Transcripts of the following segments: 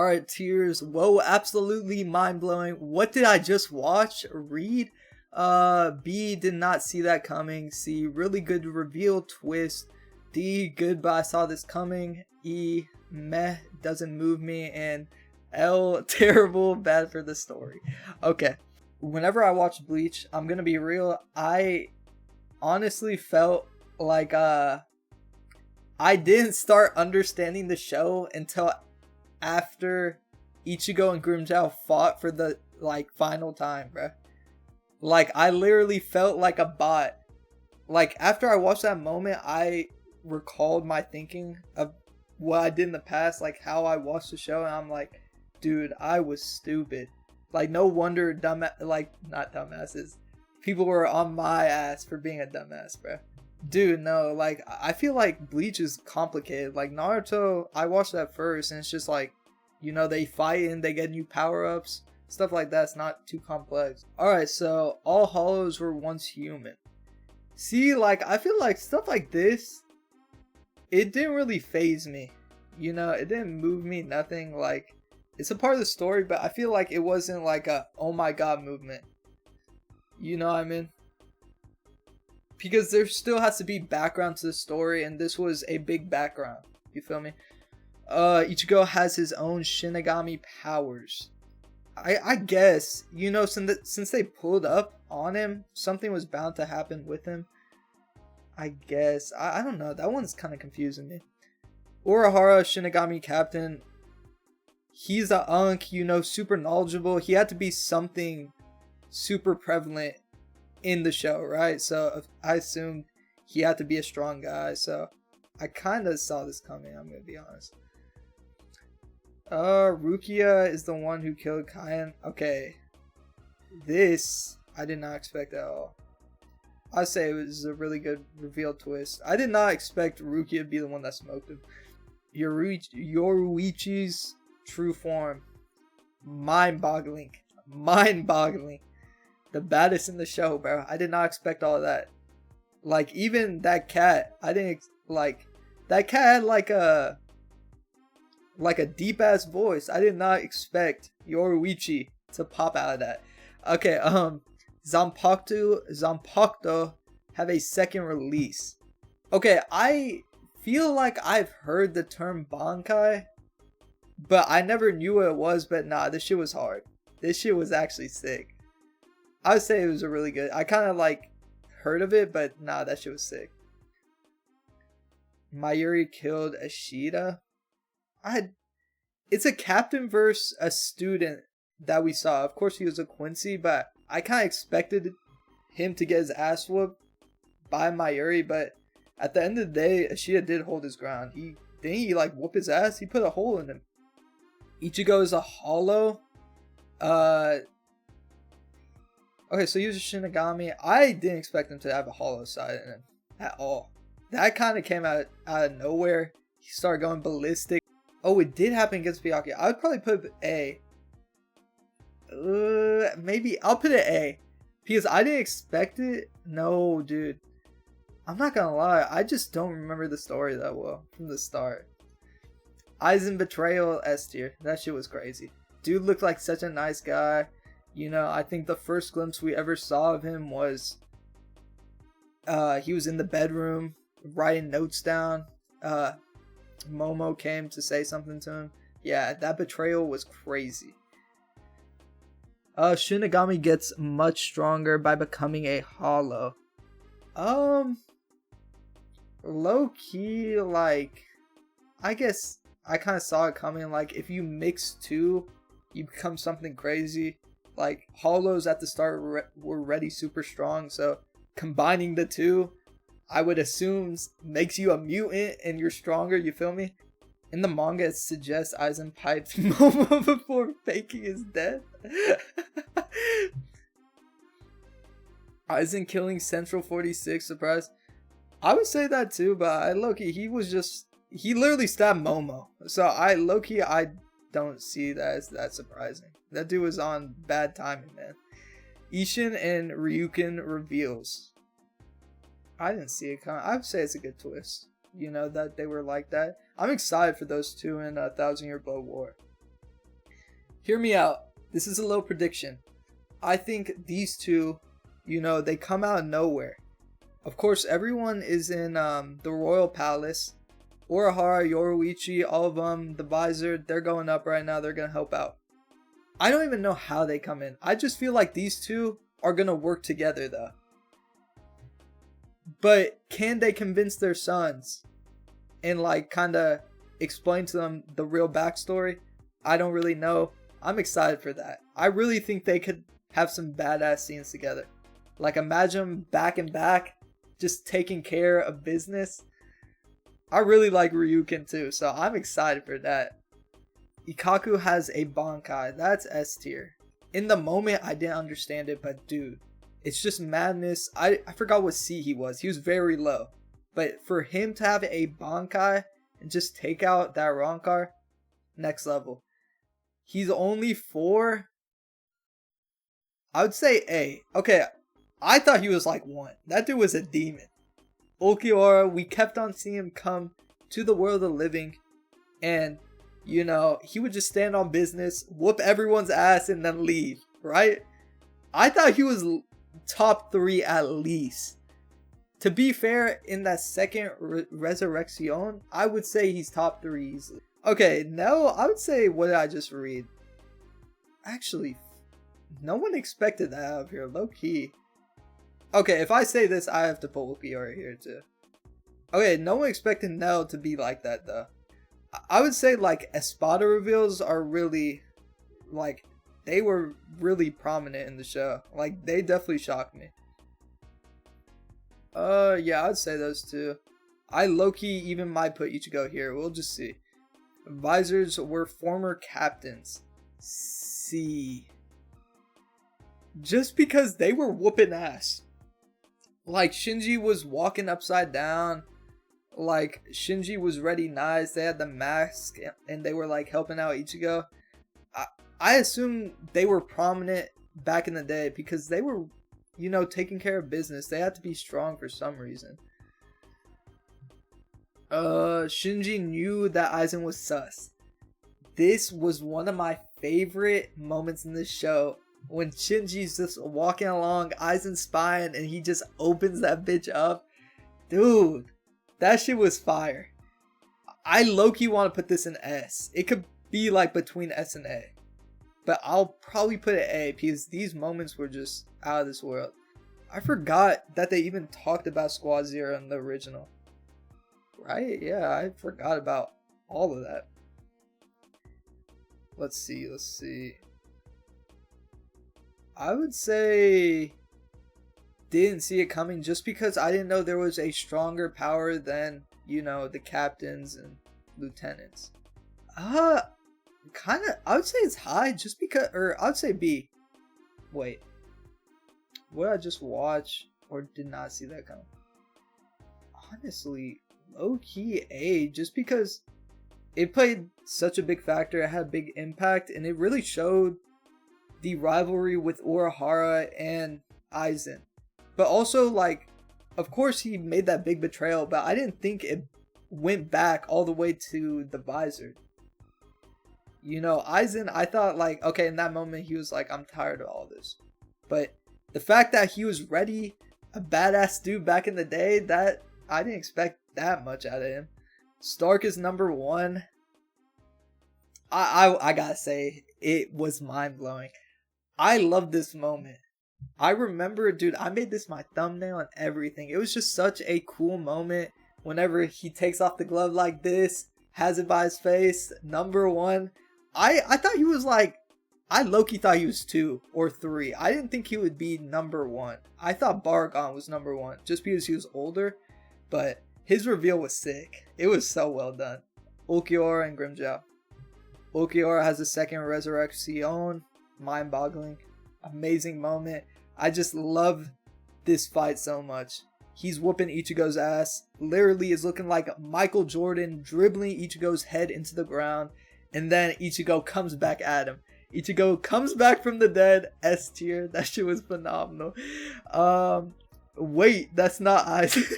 Alright, tears. Whoa, absolutely mind-blowing. What did I just watch? Read? B, did not see that coming. C, really good reveal twist. D, good but I saw this coming. E, meh, doesn't move me. And L, terrible, bad for the story. Okay. Whenever I watch Bleach, I'm gonna be real, I honestly felt like I didn't start understanding the show until after Ichigo and Grimmjow fought for the like final time, bruh. Like I literally felt like a bot. Like after I watched that moment, I recalled my thinking of what I did in the past, like how I watched the show, and I'm like, dude, I was stupid. Like no wonder not dumbasses. People were on my ass for being a dumbass, bruh. Dude, no, like, I feel like Bleach is complicated. Like, Naruto, I watched that first, and it's just like, you know, they fight and they get new power-ups. Stuff like that's not too complex. Alright, so, all hollows were once human. See, like, I feel like stuff like this, it didn't really faze me. You know, it didn't move me, nothing. Like, it's a part of the story, but I feel like it wasn't like a, oh my god movement. You know what I mean? Because there still has to be background to the story, and this was a big background. You feel me? Ichigo has his own Shinigami powers. I guess, you know, since they pulled up on him, something was bound to happen with him. I guess. I don't know. That one's kind of confusing me. Urahara, Shinigami captain. He's a unk, you know, super knowledgeable. He had to be something super prevalent in the show, right? So I assumed he had to be a strong guy, so I kind of saw this coming, I'm gonna be honest. Rukia is the one who killed Kaien. Okay, this I did not expect at all. I say it was a really good reveal twist. I did not expect Rukia to be the one that smoked him. Yoruichi's true form, mind-boggling. The baddest in the show, bro. I did not expect all of that. Like, even that cat, I didn't, like, that cat had like a deep ass voice. I did not expect Yoruichi to pop out of that. Okay, Zanpakuto have a second release. Okay, I feel like I've heard the term bankai, but I never knew what it was. But nah, this shit was hard. This shit was actually sick. I would say it was a really good. I kind of like heard of it, but nah, that shit was sick. Mayuri killed Ashida. It's a captain versus a student that we saw. Of course, he was a Quincy, but I kind of expected him to get his ass whooped by Mayuri. But at the end of the day, Ashida did hold his ground. Didn't he like whoop his ass? He put a hole in him. Ichigo is a hollow. Okay, so he was a Shinigami. I didn't expect him to have a hollow side in him at all. That kind of came out of nowhere. He started going ballistic. Oh, it did happen against Byakuya. I would probably put A. Maybe I'll put it A. Because I didn't expect it. No, dude. I'm not gonna lie. I just don't remember the story that well from the start. Aizen betrayal, S tier. That shit was crazy. Dude looked like such a nice guy. You know, I think the first glimpse we ever saw of him was he was in the bedroom writing notes down. Momo came to say something to him. Yeah, that betrayal was crazy. Shinigami gets much stronger by becoming a hollow. Low key, like, I guess I kind of saw it coming. Like, if you mix two, you become something crazy. Like, hollows at the start were already super strong, so combining the two, I would assume, makes you a mutant and you're stronger, you feel me? In the manga, it suggests Aizen piped Momo before faking his death. Aizen killing Central 46, surprise. I would say that too, but low-key, he literally stabbed Momo. So low-key, I don't see that as that surprising. That dude was on bad timing, man. Ishin and Ryukin reveals. I didn't see it coming. I would say it's a good twist. You know, that they were like that. I'm excited for those two in 1,000 Year Blood War. Hear me out. This is a little prediction. I think these two, they come out of nowhere. Of course, everyone is in the royal palace. Urahara, Yoruichi, all of them, the visor, they're going up right now. They're going to help out. I don't even know how they come in. I just feel like these two are going to work together though. But can they convince their sons and like kind of explain to them the real backstory? I don't really know. I'm excited for that. I really think they could have some badass scenes together. Like imagine back and back just taking care of business. I really like Ryukin too, so I'm excited for that. Ikkaku has a bankai. That's S tier. In the moment, I didn't understand it, but dude, it's just madness. I forgot what C he was. He was very low. But for him to have a bankai and just take out that Rankar, next level. He's only 4. I would say A. Okay, I thought he was like 1. That dude was a demon. Ulquiorra, we kept on seeing him come to the world of the living. And, he would just stand on business, whoop everyone's ass, and then leave, right? I thought he was top 3 at least. To be fair, in that second resurrection, I would say he's top 3 easily. Okay, no, I would say, what did I just read? Actually, no one expected that out of here, low key. Okay, if I say this, I have to put Ulquiorra here too. Okay, no one expected Nell to be like that though. I would say like Espada reveals are really, like, they were really prominent in the show. Like, they definitely shocked me. Yeah, I'd say those two. I low-key even might put Ichigo here. We'll just see. Visors were former captains. C. Just because they were whooping ass. Like, Shinji was walking upside down. Like, Shinji was ready nice. They had the mask and they were like helping out Ichigo. I assume they were prominent back in the day because they were, taking care of business. They had to be strong for some reason. Shinji knew that Aizen was sus. This was one of my favorite moments in this show. When Shinji's just walking along Aizen's spine and he just opens that bitch up. Dude, that shit was fire. I low-key want to put this in S. It could be like between S and A. But I'll probably put it A because these moments were just out of this world. I forgot that they even talked about Squad Zero in the original. Right? Yeah, I forgot about all of that. Let's see. I would say didn't see it coming just because I didn't know there was a stronger power than, the captains and lieutenants. I would say it's high just because, or I would say B. Wait. What did I just watch or did not see that coming? Honestly, low-key A, just because it played such a big factor, it had a big impact, and it really showed the rivalry with Urahara and Aizen. But also, like, of course he made that big betrayal, but I didn't think it went back all the way to the visor. Aizen, I thought, like, okay, in that moment he was like, I'm tired of all this. But the fact that he was ready, a badass dude back in the day, that I didn't expect that much out of him. Stark is number 1. I gotta say, it was mind-blowing. I love this moment. I remember, dude, I made this my thumbnail and everything. It was just such a cool moment whenever he takes off the glove like this, has it by his face, number 1. I thought he was like, I low-key thought he was 2 or 3. I didn't think he would be number 1. I thought Baragon was number 1 just because he was older, but his reveal was sick. It was so well done. Ulquiorra and Grimmjow. Ulquiorra has a second resurrection. Mind-boggling. Amazing moment. I just love this fight so much. He's whooping Ichigo's ass. Literally is looking like Michael Jordan dribbling Ichigo's head into the ground. And then Ichigo comes back at him. Ichigo comes back from the dead. S tier. That shit was phenomenal. Wait, that's not Aizen.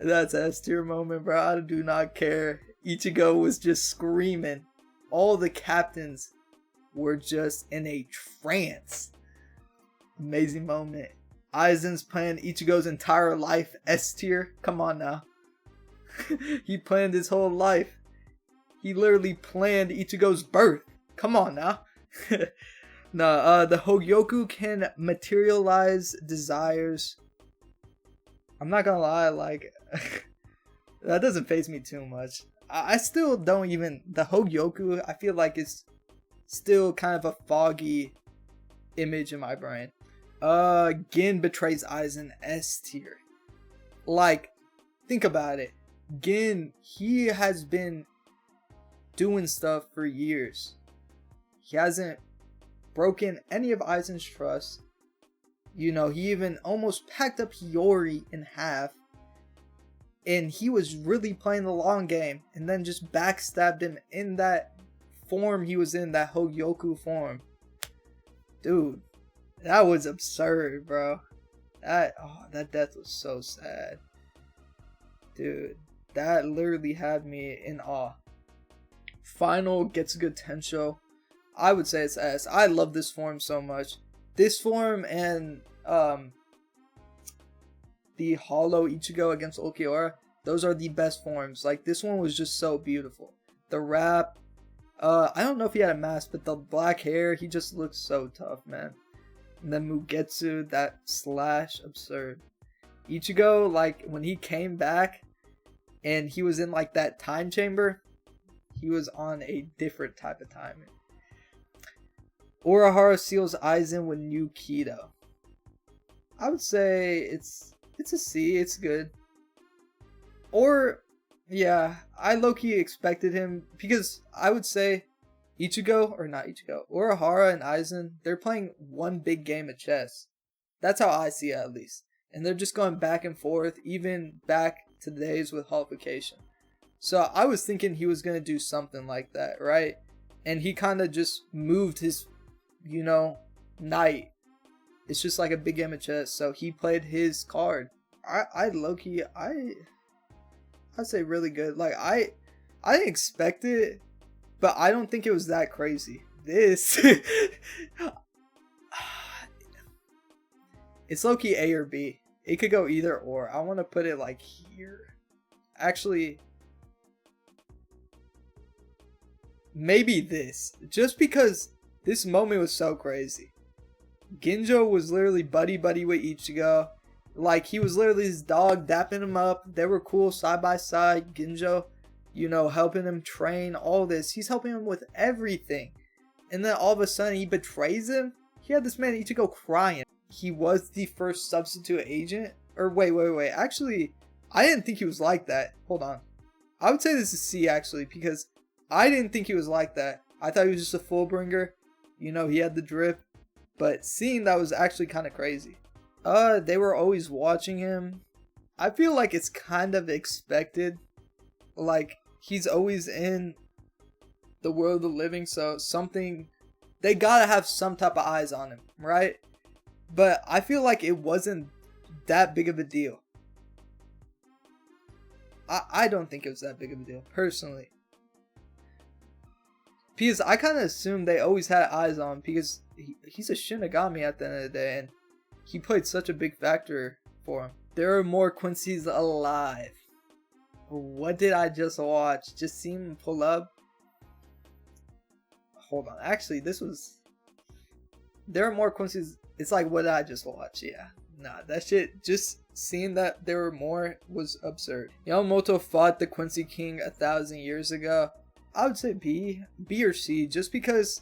That's S tier moment, bro. I do not care. Ichigo was just screaming. all the captains were just in a trance. Amazing moment. Aizen's planned Ichigo's entire life S tier. Come on now. He planned his whole life. He literally planned Ichigo's birth. Come on now. No, the Hogyoku can materialize desires. I'm not gonna lie, like, that doesn't faze me too much. I still don't even, the Hogyoku, I feel like it's still kind of a foggy image in my brain. Gin betrays Aizen S tier. Like, think about it. Gin, he has been doing stuff for years. He hasn't broken any of Aizen's trust. You know, he even almost packed up Hiyori in half. And he was really playing the long game. And then just backstabbed him in that form he was in, that Hogyoku form. Dude, that was absurd, bro. That death was so sad. Dude, that literally had me in awe. Final gets a good Tensho. I would say it's S. I love this form so much. This form and the Hollow Ichigo against Ulquiorra, those are the best forms. Like, this one was just so beautiful. The wrap, I don't know if he had a mask, but the black hair, he just looks so tough, man. And then Mugetsu, that slash, absurd. Ichigo, like, when he came back and he was in like that time chamber, he was on a different type of timing. Urahara seals Aizen with new Kido. I would say it's a C. It's good. Or, yeah, I low-key expected him, because I would say Ichigo, or not Ichigo, Urahara and Aizen, they're playing one big game of chess. That's how I see it, at least. And they're just going back and forth, even back to the days with Holification. So I was thinking he was going to do something like that, right? And he kind of just moved his, you know, knight. It's just like a big game of chess. So he played his card. I low-key, I'd say really good. Like, I didn't expect it, but I don't think it was that crazy. This, it's low-key A or B. It could go either or. I want to put it like here. Actually, maybe this. Just because this moment was so crazy. Ginjo was literally buddy-buddy with Ichigo. Like, he was literally his dog, dapping him up. They were cool side by side. Ginjo, you know, helping him train, all this. He's helping him with everything. And then all of a sudden, he betrays him. He had this man Ichigo crying. He was the first substitute agent. Or wait. Actually, I didn't think he was like that. Hold on. I would say this is C, actually, because I didn't think he was like that. I thought he was just a full bringer. You know, he had the drip. But seeing that was actually kind of crazy. They were always watching him. I feel like it's kind of expected. Like, he's always in the world of the living, so something, they gotta have some type of eyes on him, right? But I feel like it wasn't that big of a deal. I don't think it was that big of a deal, personally. Because I kind of assumed they always had eyes on him, because he's a Shinigami at the end of the day, and he played such a big factor for him. There are more Quincy's alive. What did I just watch? Just see him pull up? Hold on. Actually, this was... There are more Quincy's... It's like, what did I just watch? Yeah. Nah, that shit... Just seeing that there were more was absurd. Yamamoto fought the Quincy King 1,000 years ago. I would say B. B or C. Just because...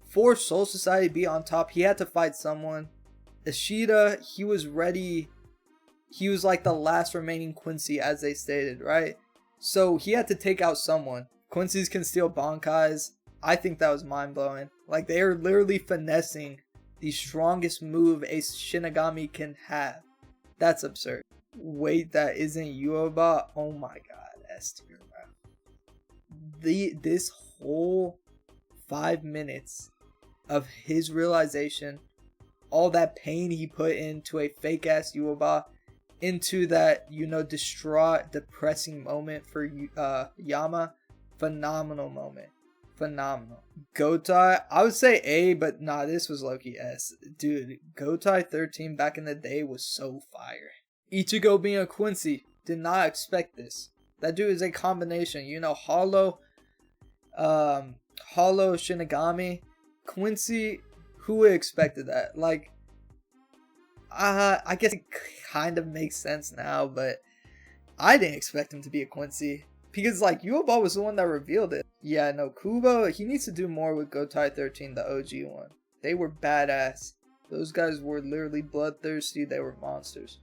For Soul Society to be on top, he had to fight someone. Ishida, he was ready. He was like the last remaining Quincy, as they stated, right? So he had to take out someone. Quincy's can steal bankais. I think that was mind-blowing. Like, they are literally finessing the strongest move a Shinigami can have. That's absurd. Wait, that isn't Yuaba? Oh my god, S tier, bro. This whole 5 minutes of his realization, all that pain he put into a fake ass Yuaba, into that, you know, distraught, depressing moment for Yama, phenomenal moment. phenomenal. Gotai, I would say A, but nah, this was low-key S. Dude, Gotai 13 back in the day was so fire. Ichigo being a Quincy, did not expect this. That dude is a combination, you know, Hollow Shinigami, Quincy, who would have expected that? Like, I guess it kind of makes sense now, but I didn't expect him to be a Quincy. Because, like, yhwach was the one that revealed it. Yeah, no, Kubo, he needs to do more with Gotai 13, the OG one. They were badass. Those guys were literally bloodthirsty. They were monsters.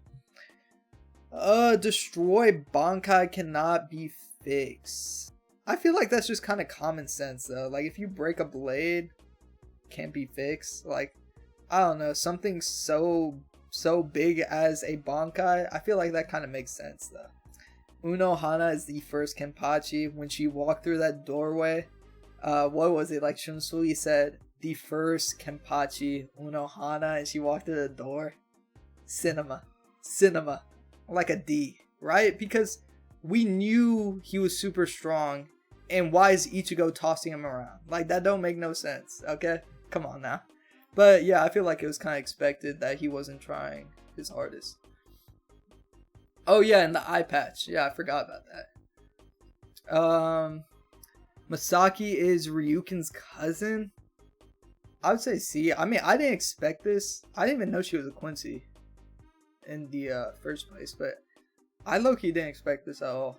Destroy bankai cannot be fixed. I feel like that's just kind of common sense, though. Like, if you break a blade, can't be fixed. Like, I don't know, something so big as a bankai, I feel like that kind of makes sense, though. Unohana is the first kenpachi. When she walked through that doorway, what was it? Like Shunsui said, the first kenpachi, Unohana, and she walked through the door. Cinema. Like a D, right? Because we knew he was super strong, and why is Ichigo tossing him around? Like, that don't make no sense, okay? Come on now. But yeah, I feel like it was kind of expected that he wasn't trying his hardest. Oh yeah, and the eye patch. Yeah, I forgot about that. Masaki is Ryuken's cousin. I would say C. I mean, I didn't expect this. I didn't even know she was a Quincy in the first place, but I low-key didn't expect this at all.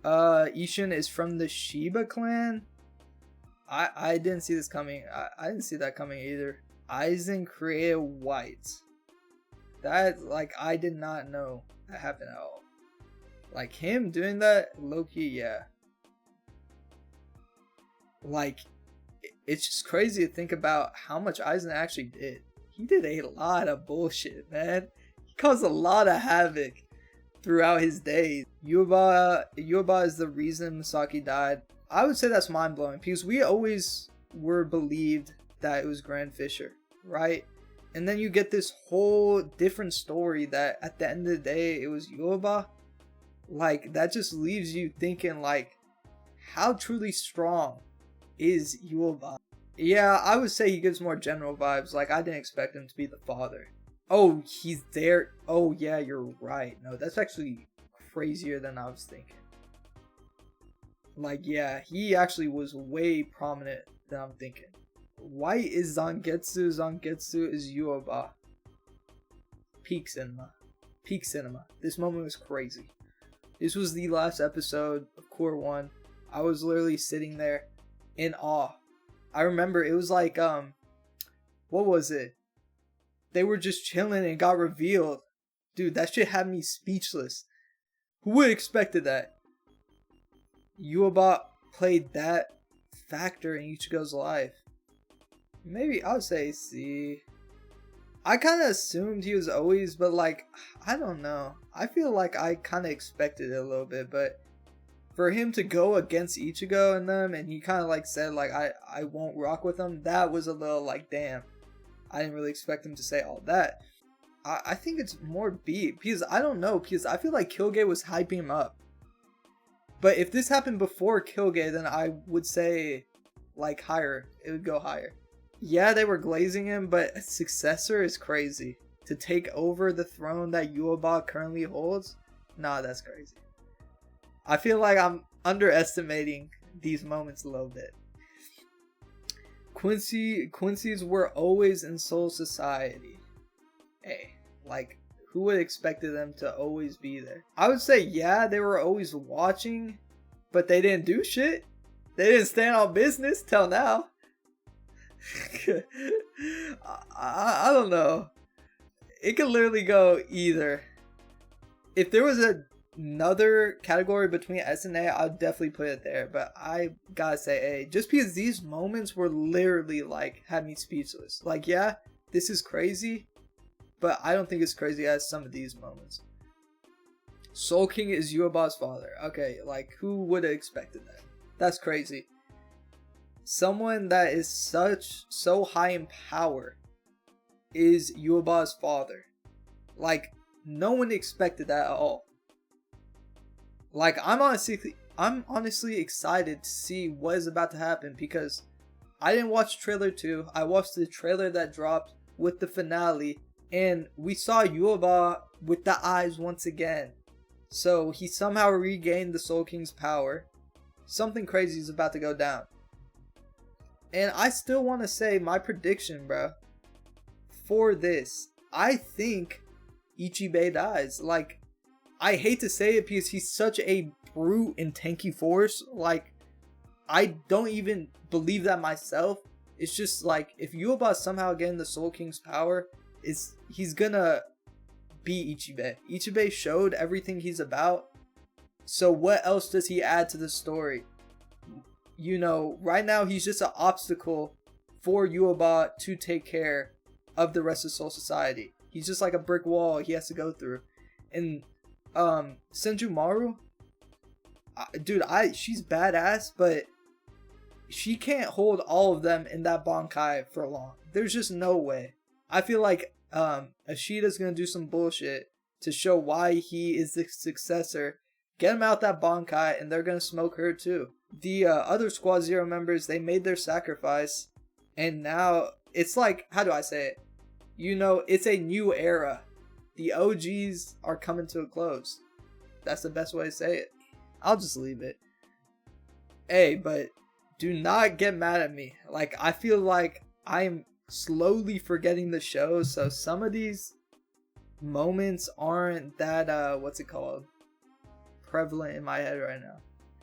Ishin is from the Shiba clan. I didn't see this coming. I didn't see that coming either. Aizen created white. That, like, I did not know that happened at all. Like, him doing that, low-key, yeah. Like, it's just crazy to think about how much Aizen actually did. He did a lot of bullshit, man. He caused a lot of havoc throughout his days. yhwach is the reason Masaki died. I would say that's mind-blowing, because we always were believed that it was Grand Fisher, right? And then you get this whole different story that at the end of the day, it was yhwach. Like, that just leaves you thinking, like, how truly strong is yhwach? Yeah, I would say he gives more general vibes. Like, I didn't expect him to be the father. Oh, he's there. Oh, yeah, you're right. No, that's actually crazier than I was thinking. Like, yeah, he actually was way prominent than I'm thinking. White is Zangetsu. Zangetsu is yhwach. Peak cinema. This moment was crazy. This was the last episode of Core 1. I was literally sitting there in awe. I remember it was like, what was it? They were just chilling and got revealed. Dude, that shit had me speechless. Who would have expected that? yhwach played that factor in Ichigo's life. Maybe I would say C. I kind of assumed he was always, but like, I don't know. I feel like I kind of expected it a little bit, but for him to go against Ichigo and them, and he kind of like said like, I won't rock with them, that was a little like, damn. I didn't really expect him to say all that. I think it's more B, because I don't know, because I feel like Kilgay was hyping him up. But if this happened before Kilgay, then I would say like higher. It would go higher. Yeah, they were glazing him, but a successor is crazy. To take over the throne that yhwach currently holds? Nah, that's crazy. I feel like I'm underestimating these moments a little bit. Quincy's were always in Soul Society. Hey, like, who would have expected them to always be there? I would say, yeah, they were always watching, but they didn't do shit. They didn't stand on business till now. I don't know. It could literally go either. If there was another category between S and A, I'd definitely put it there. But I gotta say A. Just because these moments were literally like, had me speechless. Like, yeah, this is crazy. But I don't think it's crazy as some of these moments. Soul King is yhwach's father. Okay, like, who would have expected that? That's crazy. Someone that is so high in power is yhwach's father. Like, no one expected that at all. Like, I'm I'm honestly excited to see what is about to happen, because I didn't watch trailer 2. I watched the trailer that dropped with the finale, and we saw Yhwach with the eyes once again. So he somehow regained the Soul King's power. Something crazy is about to go down. And I still want to say my prediction, bro, for this. I think Ichibe dies. Like, I hate to say it because he's such a brute and tanky force. Like, I don't even believe that myself. It's just like, if Yhwach somehow getting the Soul King's power, he's gonna be Ichibe. Ichibe showed everything he's about. So what else does he add to the story? You know, right now he's just an obstacle for Yhwach to take care of the rest of Soul Society. He's just like a brick wall he has to go through. And Senjumaru, dude, she's badass, but she can't hold all of them in that bankai for long. There's just no way. I feel like Ishida's gonna do some bullshit to show why he is the successor. Get him out that bankai, and they're gonna smoke her too. The other Squad Zero members, they made their sacrifice, and now it's like, how do I say it? You know, it's a new era. The OGs are coming to a close. That's the best way to say it. I'll just leave it. Hey, but do not get mad at me. Like, I feel like I'm slowly forgetting the show, so some of these moments aren't that, what's it called? Prevalent in my head right now.